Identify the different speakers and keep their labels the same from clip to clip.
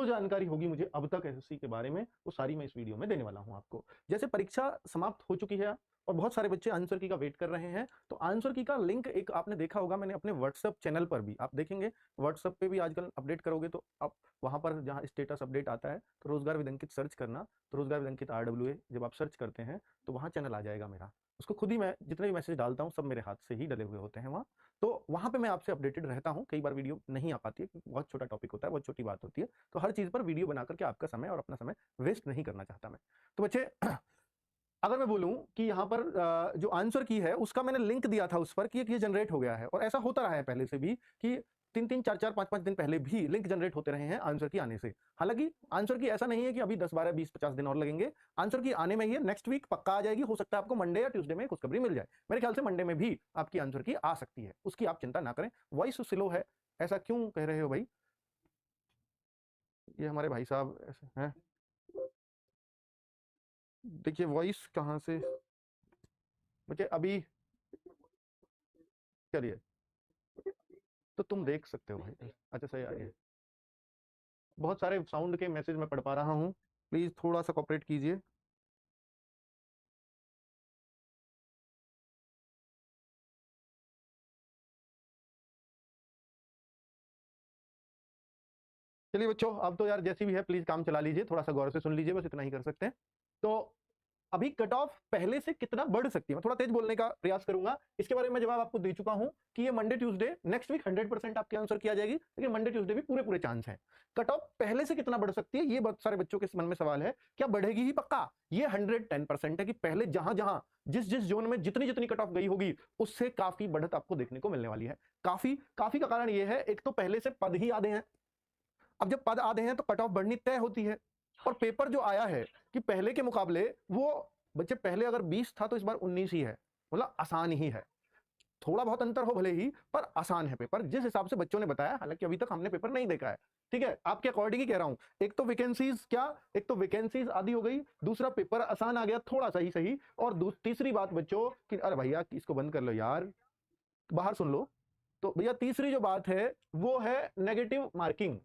Speaker 1: जो जानकारी होगी मुझे अब तक एसएससी के बारे में, वो सारी मैं इस वीडियो में देने वाला हूं आपको। जैसे परीक्षा समाप्त हो चुकी है और बहुत सारे बच्चे आंसर की का वेट कर रहे हैं, तो आंसर की का लिंक एक आपने देखा होगा, मैंने अपने व्हाट्सएप चैनल पर भी, आप देखेंगे व्हाट्सएप पे भी आजकल अपडेट करोगे तो आप वहां पर जहां स्टेटस अपडेट आता है तो रोजगार विद अंकित सर्च करना, तो रोजगार विद अंकित RWA जब आप सर्च करते हैं तो वहां चैनल आ जाएगा मेरा। उसको खुद ही मैं जितने भी मैसेज डालता हूँ सब मेरे हाथ से ही डले हुए होते हैं वहाँ, तो वहां पे मैं आपसे अपडेटेड रहता हूँ। कई बार वीडियो नहीं आ पाती है क्योंकि बहुत छोटा टॉपिक होता है, बहुत छोटी बात होती है, तो हर चीज पर वीडियो बना करके आपका समय और अपना समय वेस्ट नहीं करना चाहता मैं। तो बच्चे अगर मैं बोलूं कि यहाँ पर जो आंसर की है उसका मैंने लिंक दिया था उस पर कि ये जनरेट हो गया है, और ऐसा होता रहा है पहले से भी कि 3-3, 4-4, 5-5 दिन पहले भी लिंक जनरेट होते रहे हैं आंसर की आने से। हालांकि आंसर की ऐसा नहीं है कि अभी 10, 12, 20, 50 दिन और लगेंगे, आंसर की आने में ही नेक्स्ट वीक पक्का आ जाएगी। हो सकता है आपको मंडे या ट्यूसडे में खुशखबरी मिल जाए, मेरे ख्याल से मंडे में भी आपकी आंसर की आ सकती है, उसकी आप चिंता ना करें। वॉइस स्लो है, ऐसा क्यों कह रहे हो भाई? ये हमारे भाई साहब ऐसे हैं, देखिए वॉइस कहाँ से बच्चे अभी, चलिए तो तुम देख सकते हो भाई। अच्छा सही आ गया, बहुत सारे साउंड के मैसेज मैं पढ़ पा रहा हूँ, प्लीज थोड़ा सा कोऑपरेट कीजिए। चलिए बच्चों, अब तो यार जैसी भी है प्लीज काम चला लीजिए, थोड़ा सा गौर से सुन लीजिए, बस इतना ही कर सकते हैं। तो अभी कट ऑफ पहले से कितना बढ़ सकती है, मैं थोड़ा तेज बोलने का प्रयास करूंगा, इसके बारे में जवाब आपको दे चुका हूं कि ये मंडे ट्यूसडे नेक्स्ट वीक 100% आपके आंसर किया जाएगी, लेकिन मंडे ट्यूसडे भी पूरे पूरे चांस है। कट ऑफ पहले से कितना बढ़ सकती है, ये बहुत सारे बच्चों के मन में सवाल है, क्या बढ़ेगी ही पक्का? ये 110% है कि पहले जहां जहां जिस जिस जोन में जितनी जितनी कट ऑफ गई होगी उससे काफी बढ़त आपको देखने को मिलने वाली है। काफी काफी का कारण यह है, एक तो पहले से पद ही आधे हैं, अब जब पद आधे हैं तो कट ऑफ बढ़नी तय होती है, और पेपर जो आया है कि पहले के मुकाबले वो बच्चे पहले अगर 20 था तो इस बार 19 ही है, मतलब आसान ही है, थोड़ा बहुत अंतर हो भले ही पर आसान है पेपर जिस हिसाब से बच्चों ने बताया। हालांकि अभी तक हमने पेपर नहीं देखा है, ठीक है, आपके अकॉर्डिंग ही कह रहा हूं। एक तो वैकेंसीज क्या, एक तो वैकेंसीज आधी हो गई, दूसरा पेपर आसान आ गया थोड़ा सा ही सही, और तीसरी बात बच्चों कि अरे भैया इसको बंद कर लो यार, बाहर सुन लो। तो भैया तीसरी जो बात है वो है नेगेटिव मार्किंग।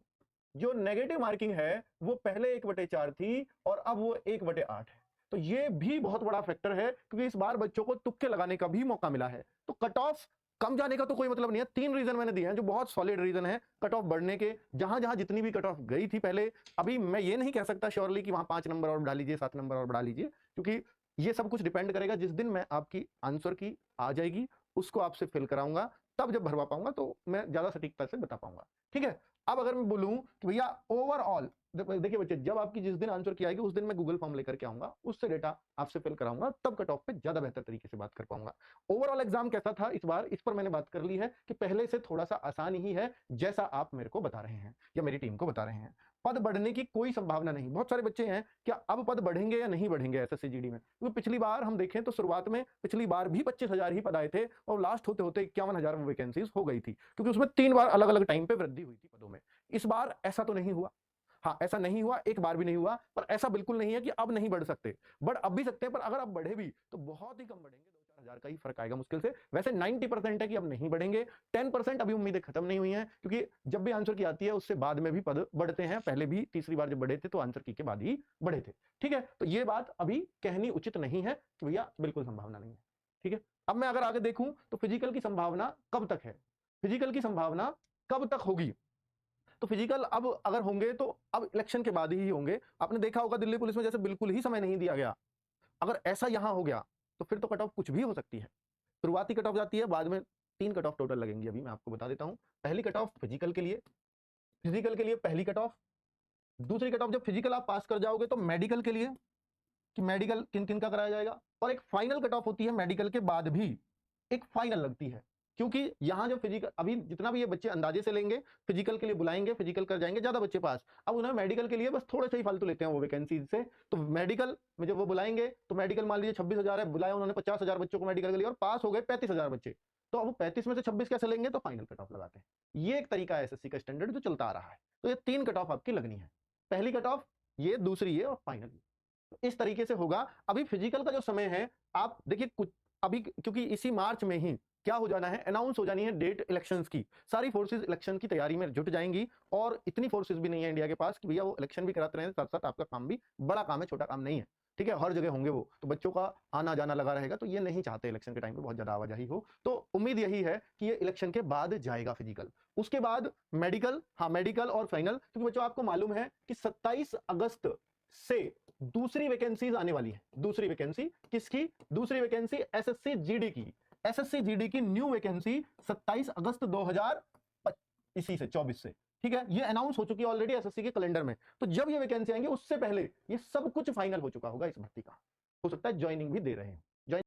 Speaker 1: जो नेगेटिव मार्किंग है वो पहले 1/4 थी और अब वो 1/8 है, तो ये भी बहुत बड़ा फैक्टर है, क्योंकि इस बार बच्चों को तुक्के लगाने का भी मौका मिला है। तो कट ऑफ कम जाने का तो कोई मतलब नहीं है, 3 रीजन मैंने दिए हैं जो बहुत सॉलिड रीजन है कट ऑफ बढ़ने के। जहां जहां जितनी भी कट ऑफ गई थी पहले, अभी मैं ये नहीं कह सकता श्योरली कि वहां 5 नंबर और बढ़ा लीजिए, 7 नंबर और बढ़ा लीजिए, क्योंकि ये सब कुछ डिपेंड करेगा जिस दिन मैं आपकी आंसर की आ जाएगी उसको आपसे फिल कराऊंगा, तब जब भरवा पाऊंगा तो मैं ज्यादा सटीकता से बता पाऊंगा, ठीक है। अब अगर मैं बोलूं कि भैया ओवरऑल, देखिए बच्चे जब आपकी जिस दिन आंसर की आएगी उस दिन मैं गूगल फॉर्म लेकर के आऊंगा, उससे डेटा आपसे फिल कराऊंगा, तब कट ऑफ पे ज्यादा बेहतर तरीके से बात कर पाऊंगा। ओवरऑल एग्जाम कैसा था इस बार, इस पर मैंने बात कर ली है कि पहले से थोड़ा सा आसान ही है, जैसा आप मेरे को बता रहे हैं या मेरी टीम को बता रहे हैं। पद बढ़ने की कोई संभावना नहीं। बहुत सारे बच्चे हैं, क्या अब पद बढ़ेंगे या नहीं बढ़ेंगे एसएससी जीडी में? क्योंकि पिछली बार हम देखें तो शुरुआत में पिछली बार भी 25,000 ही पद आए थे और लास्ट होते होते 51,000 वैकेंसीज हो गई थी, क्योंकि उसमें 3 बार अलग अलग टाइम पे वृद्धि हुई थी पदों में। इस बार ऐसा तो नहीं हुआ, हाँ ऐसा नहीं हुआ, एक बार भी नहीं हुआ, पर ऐसा बिल्कुल नहीं है कि अब नहीं बढ़ सकते, बढ़ अब भी सकते हैं, पर अगर अब बढ़े भी तो बहुत ही कम बढ़ेंगे, 2-4 हजार का ही फर्क आएगा मुश्किल से। वैसे 90% है कि अब नहीं बढ़ेंगे, 10% अभी उम्मीदें खत्म नहीं हुई हैं, क्योंकि जब भी आंसर की आती है उससे बाद में भी पद बढ़ते हैं। पहले भी तीसरी बार जब बढ़े थे तो आंसर की के बाद ही बढ़े थे, ठीक है। तो ये बात अभी कहनी उचित नहीं है कि भैया बिल्कुल संभावना नहीं है, ठीक है। अब मैं अगर आगे देखूं तो फिजिकल की संभावना कब तक है, फिजिकल की संभावना कब तक होगी? तो फिजिकल अब अगर होंगे तो अब इलेक्शन के बाद ही होंगे। आपने देखा होगा दिल्ली पुलिस में जैसे बिल्कुल ही समय नहीं दिया गया, अगर ऐसा यहां हो गया तो फिर तो कट ऑफ कुछ भी हो सकती है। शुरुआती कट ऑफ जाती है, बाद में 3 कट ऑफ टोटल लगेंगी, अभी मैं आपको बता देता हूं। पहली कट ऑफ फिजिकल के लिए, फिजिकल के लिए पहली कट ऑफ। दूसरी कट ऑफ जब फिजिकल आप पास कर जाओगे तो मेडिकल के लिए, कि मेडिकल किन किन का कराया जाएगा। और एक फाइनल कट ऑफ होती है मेडिकल के बाद भी, एक फाइनल लगती है, क्योंकि यहां जो फिजिकल अभी जितना भी ये बच्चे अंदाजे से लेंगे, फिजिकल के लिए बुलाएंगे, फिजिकल कर जाएंगे ज्यादा बच्चे पास, अब उन्हें मेडिकल के लिए बस थोड़े से ही फालतू लेते हैं वो वैकेंसी से। तो मेडिकल में जब वो बुलाएंगे तो मेडिकल मान लीजिए 26,000 है, बुलाया उन्होंने 50,000 बच्चों को मेडिकल के लिए और पास हो गए 35,000 बच्चे, तो अब वो 35 में से 26 कैसे लेंगे? तो फाइनल कट ऑफ लगाते हैं। ये एक तरीका है एसएससी का स्टैंडर्ड जो चलता आ रहा है। तो ये 3 कट ऑफ आपकी लगनी है, पहली कट ऑफ ये, दूसरी ये और फाइनल। इस तरीके से होगा। अभी फिजिकल का जो समय है आप देखिए, कुछ अभी क्योंकि इसी मार्च में ही क्या हो जाना है, अनाउंस हो जानी है डेट इलेक्शंस की। सारी फोर्सेस इलेक्शन की तैयारी में जुट जाएंगी, और इतनी फोर्सेस भी नहीं है इंडिया के पास कि भैया वो इलेक्शन भी कराते रहे, साथ साथ आपका काम भी, बड़ा काम है, छोटा काम नहीं है, ठीक है, हर जगह होंगे वो, तो बच्चों का आना जाना लगा रहेगा, तो ये नहीं चाहते इलेक्शन के टाइम पे बहुत ज्यादा आवाजाही हो। तो उम्मीद यही है कि ये इलेक्शन के बाद जाएगा फिजिकल, उसके बाद मेडिकल, हाँ मेडिकल और फाइनल, क्योंकि बच्चों आपको मालूम है कि 27 अगस्त से दूसरी वैकेंसीज आने वाली है। दूसरी वैकेंसी किसकी? दूसरी वैकेंसी एसएससी जीडी की। एसएससी जीडी की न्यू वैकेंसी 27 अगस्त 2024 से, ठीक है, ये अनाउंस हो चुकी है ऑलरेडी एसएससी के कैलेंडर में। तो जब ये वैकेंसी आएंगे उससे पहले ये सब कुछ फाइनल हो चुका होगा इस भर्ती का, हो सकता है ज्वाइनिंग भी दे रहे हैं।